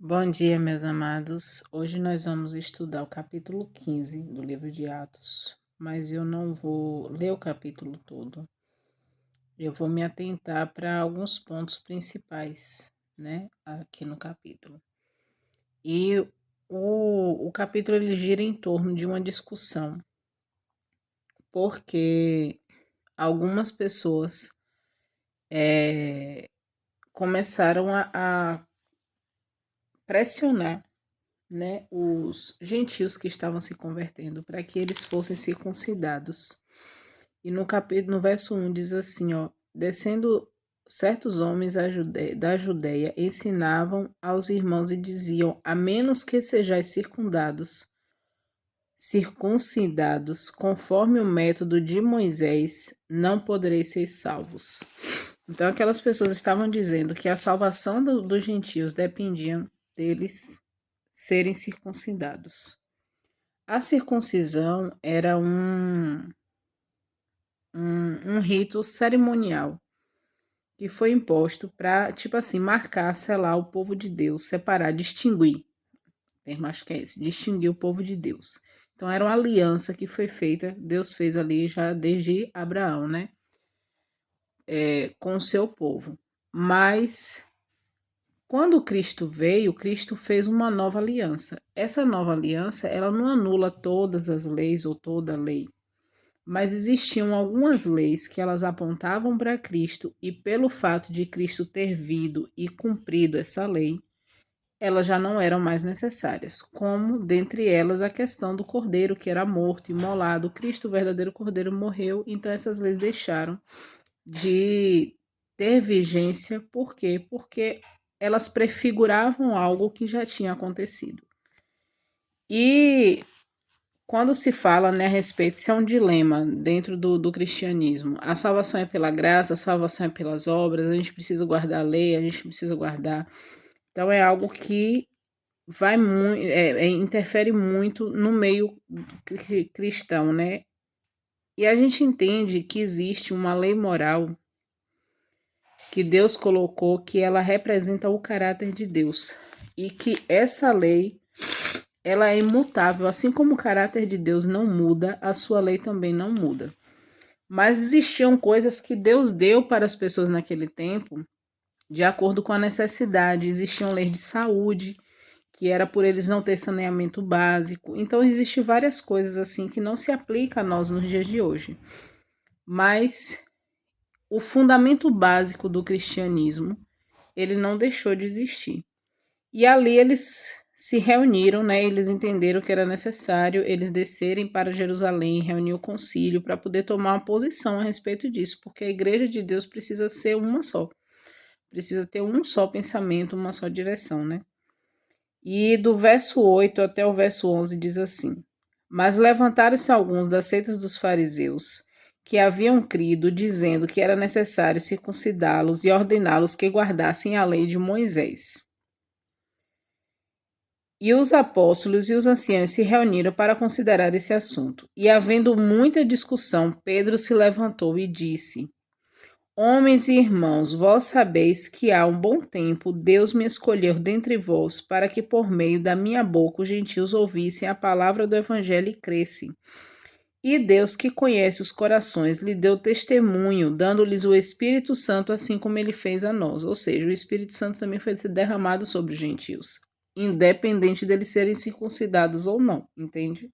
Bom dia, meus amados. Hoje nós vamos estudar o capítulo 15 do livro de Atos, mas eu não vou ler o capítulo todo. Eu vou me atentar para alguns pontos principais, né, aqui no capítulo. E o capítulo ele gira em torno de uma discussão, porque algumas pessoas começaram a pressionar, né, os gentios que estavam se convertendo para que eles fossem circuncidados. E no capítulo, no verso 1 diz assim, ó: descendo certos homens da Judéia, ensinavam aos irmãos e diziam: a menos que sejais circuncidados conforme o método de Moisés, não podereis ser salvos. Então aquelas pessoas estavam dizendo que a salvação dos gentios dependia deles serem circuncidados. A circuncisão era um rito cerimonial que foi imposto para, tipo assim, marcar, selar o povo de Deus, separar, distinguir. O termo acho que é esse, distinguir o povo de Deus. Então era uma aliança que foi feita, Deus fez ali já desde Abraão, né? Com o seu povo. Mas quando Cristo veio, Cristo fez uma nova aliança. Essa nova aliança, ela não anula todas as leis ou toda a lei, mas existiam algumas leis que elas apontavam para Cristo e pelo fato de Cristo ter vindo e cumprido essa lei, elas já não eram mais necessárias, como dentre elas a questão do cordeiro que era morto, imolado. Cristo, o verdadeiro cordeiro, morreu, então essas leis deixaram de ter vigência. Por quê? Porque elas prefiguravam algo que já tinha acontecido. E quando se fala, né, a respeito, isso é um dilema dentro do cristianismo. A salvação é pela graça, a salvação é pelas obras, a gente precisa guardar a lei, a gente precisa guardar. Então é algo que vai muito, interfere muito no meio cristão, né? E a gente entende que existe uma lei moral que Deus colocou, que ela representa o caráter de Deus. E que essa lei, ela é imutável, assim como o caráter de Deus não muda, a sua lei também não muda. Mas existiam coisas que Deus deu para as pessoas naquele tempo, de acordo com a necessidade. Existiam leis de saúde, que era por eles não ter saneamento básico. Então, existem várias coisas assim que não se aplicam a nós nos dias de hoje. Mas o fundamento básico do cristianismo, ele não deixou de existir. E ali eles se reuniram, né? Eles entenderam que era necessário eles descerem para Jerusalém, reunir o concílio para poder tomar uma posição a respeito disso, porque a igreja de Deus precisa ser uma só. Precisa ter um só pensamento, uma só direção, né? E do verso 8 até o verso 11 diz assim: mas levantaram-se alguns das seitas dos fariseus, que haviam crido, dizendo que era necessário circuncidá-los e ordená-los que guardassem a lei de Moisés. E os apóstolos e os anciãos se reuniram para considerar esse assunto. E, havendo muita discussão, Pedro se levantou e disse: homens e irmãos, vós sabeis que há um bom tempo Deus me escolheu dentre vós para que por meio da minha boca os gentios ouvissem a palavra do evangelho e crescem. E Deus, que conhece os corações, lhe deu testemunho, dando-lhes o Espírito Santo, assim como ele fez a nós. Ou seja, o Espírito Santo também foi derramado sobre os gentios, independente deles serem circuncidados ou não, entende?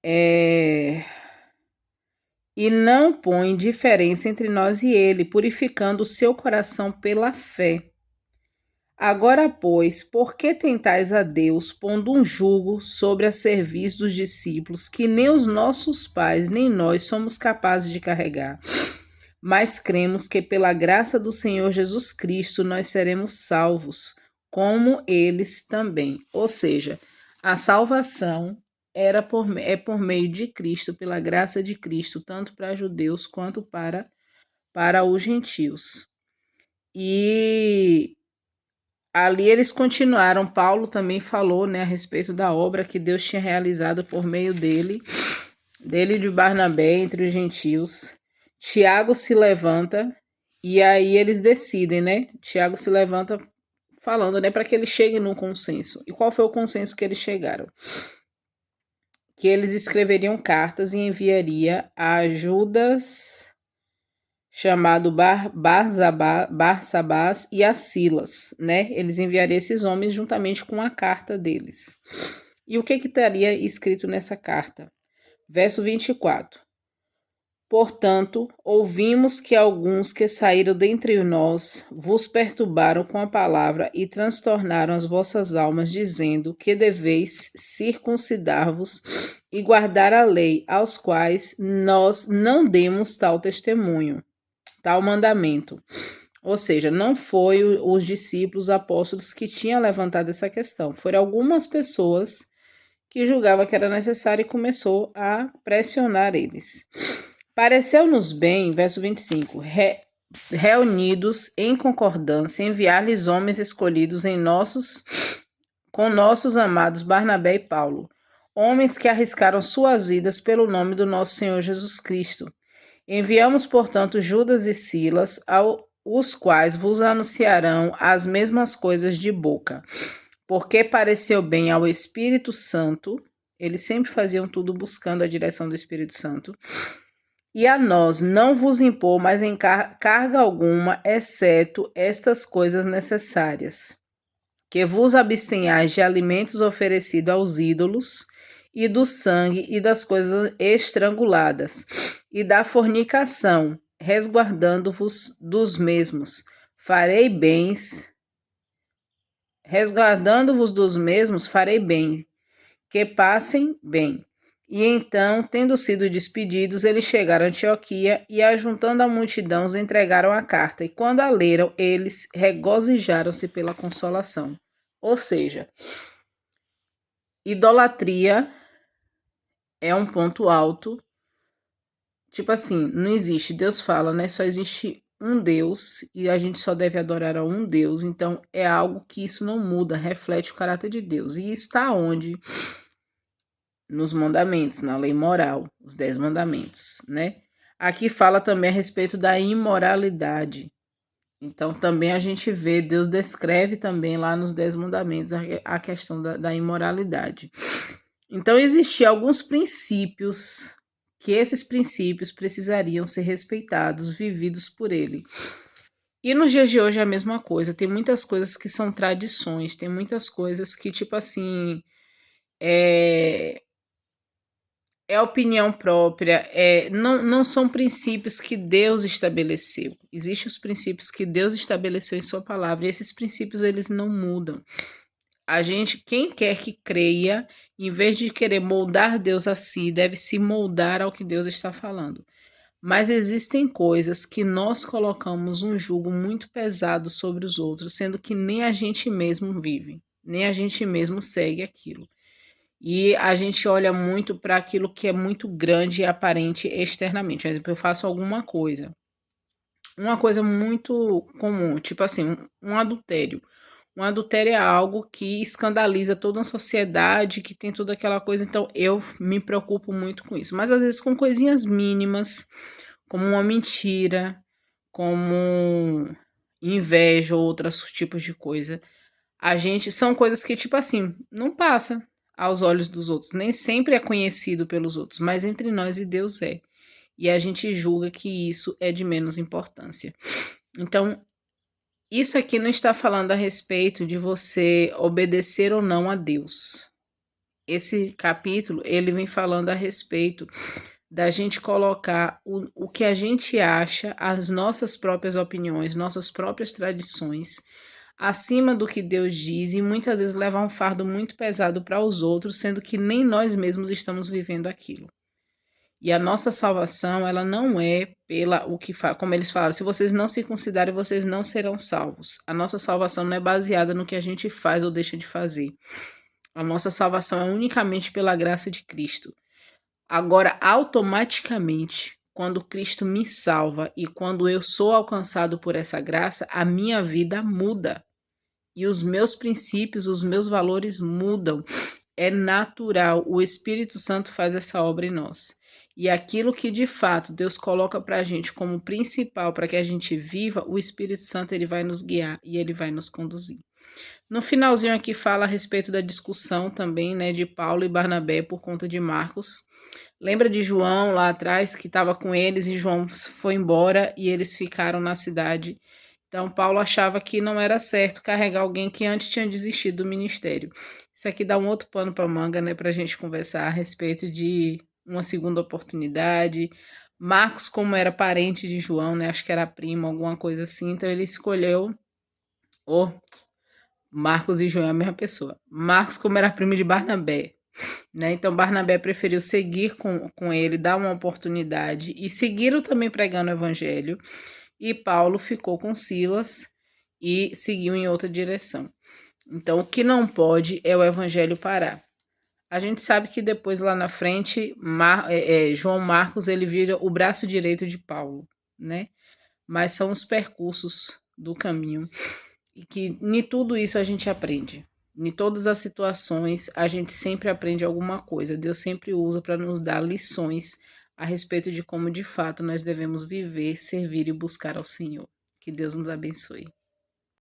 E não põe diferença entre nós e ele, purificando o seu coração pela fé. Agora, pois, por que tentais a Deus, pondo um jugo sobre a cerviz dos discípulos, que nem os nossos pais, nem nós somos capazes de carregar? Mas cremos que pela graça do Senhor Jesus Cristo nós seremos salvos, como eles também. Ou seja, a salvação é por meio de Cristo, pela graça de Cristo, tanto para judeus quanto para os gentios. E ali eles continuaram. Paulo também falou, né, a respeito da obra que Deus tinha realizado por meio dele e de Barnabé entre os gentios. Tiago se levanta e aí eles decidem, né? Tiago se levanta falando, né, para que eles cheguem num consenso. E qual foi o consenso que eles chegaram? Que eles escreveriam cartas e enviaria a Judas, chamado Barsabás, e a Silas, né? Eles enviariam esses homens juntamente com a carta deles. E o que estaria escrito nessa carta? Verso 24. Portanto, ouvimos que alguns que saíram dentre nós vos perturbaram com a palavra e transtornaram as vossas almas, dizendo que deveis circuncidar-vos e guardar a lei, aos quais nós não demos tal testemunho, tal mandamento. Ou seja, não foi os discípulos, os apóstolos que tinham levantado essa questão. Foram algumas pessoas que julgavam que era necessário e começou a pressionar eles. Pareceu-nos bem, verso 25, reunidos em concordância, enviar-lhes homens escolhidos com nossos amados Barnabé e Paulo, homens que arriscaram suas vidas pelo nome do nosso Senhor Jesus Cristo. Enviamos, portanto, Judas e Silas, os quais vos anunciarão as mesmas coisas de boca, porque pareceu bem ao Espírito Santo, eles sempre faziam tudo buscando a direção do Espírito Santo, e a nós não vos impor mais em carga alguma, exceto estas coisas necessárias, que vos abstenhais de alimentos oferecidos aos ídolos, e do sangue e das coisas estranguladas, e da fornicação, resguardando-vos dos mesmos. Resguardando-vos dos mesmos, farei bem, que passem bem. E então, tendo sido despedidos, eles chegaram a Antioquia e, ajuntando a multidão, os entregaram a carta. E quando a leram, eles regozijaram-se pela consolação. Ou seja, idolatria é um ponto alto. Tipo assim, não existe, Deus fala, né? Só existe um Deus e a gente só deve adorar a um Deus. Então, é algo que isso não muda, reflete o caráter de Deus. E isso está onde? Nos mandamentos, na lei moral, os 10 mandamentos, né? Aqui fala também a respeito da imoralidade. Então, também a gente vê, Deus descreve também lá nos 10 mandamentos a questão da imoralidade. Então, existiam alguns princípios, que esses princípios precisariam ser respeitados, vividos por ele. E nos dias de hoje é a mesma coisa, tem muitas coisas que são tradições, tem muitas coisas que, tipo assim, é opinião própria, não são princípios que Deus estabeleceu. Existem os princípios que Deus estabeleceu em sua palavra, e esses princípios eles não mudam. A gente, quem quer que creia, em vez de querer moldar Deus a si, deve se moldar ao que Deus está falando. Mas existem coisas que nós colocamos um jugo muito pesado sobre os outros, sendo que nem a gente mesmo vive, nem a gente mesmo segue aquilo. E a gente olha muito para aquilo que é muito grande e aparente externamente. Por exemplo, eu faço alguma coisa. Uma coisa muito comum, tipo assim, um adultério. Um adultério é algo que escandaliza toda uma sociedade, que tem toda aquela coisa. Então, eu me preocupo muito com isso. Mas, às vezes, com coisinhas mínimas, como uma mentira, como inveja ou outros tipos de coisa. São coisas que, tipo assim, não passa aos olhos dos outros. Nem sempre é conhecido pelos outros, mas entre nós e Deus é. E a gente julga que isso é de menos importância. Então, isso aqui não está falando a respeito de você obedecer ou não a Deus. Esse capítulo, ele vem falando a respeito da gente colocar o que a gente acha, as nossas próprias opiniões, nossas próprias tradições, acima do que Deus diz, e muitas vezes levar um fardo muito pesado para os outros, sendo que nem nós mesmos estamos vivendo aquilo. E a nossa salvação, ela não é como eles falaram, se vocês não se considerem, vocês não serão salvos. A nossa salvação não é baseada no que a gente faz ou deixa de fazer. A nossa salvação é unicamente pela graça de Cristo. Agora, automaticamente, quando Cristo me salva e quando eu sou alcançado por essa graça, a minha vida muda. E os meus princípios, os meus valores mudam. É natural, o Espírito Santo faz essa obra em nós. E aquilo que de fato Deus coloca para a gente como principal para que a gente viva, o Espírito Santo ele vai nos guiar e ele vai nos conduzir. No finalzinho aqui fala a respeito da discussão também, né, de Paulo e Barnabé por conta de Marcos. Lembra de João lá atrás que estava com eles e João foi embora e eles ficaram na cidade. Então Paulo achava que não era certo carregar alguém que antes tinha desistido do ministério. Isso aqui dá um outro pano para manga, né, para a gente conversar a respeito de uma segunda oportunidade. Marcos, como era parente de João, né, acho que era primo, alguma coisa assim, então ele escolheu. Oh, Marcos e João é a mesma pessoa. Marcos, como era primo de Barnabé, né? Então Barnabé preferiu seguir com ele, dar uma oportunidade e seguiram também pregando o evangelho. E Paulo ficou com Silas e seguiu em outra direção. Então, o que não pode é o evangelho parar. A gente sabe que depois lá na frente, João Marcos ele vira o braço direito de Paulo, né? Mas são os percursos do caminho e que em tudo isso a gente aprende. Em todas as situações, a gente sempre aprende alguma coisa. Deus sempre usa para nos dar lições a respeito de como de fato nós devemos viver, servir e buscar ao Senhor. Que Deus nos abençoe.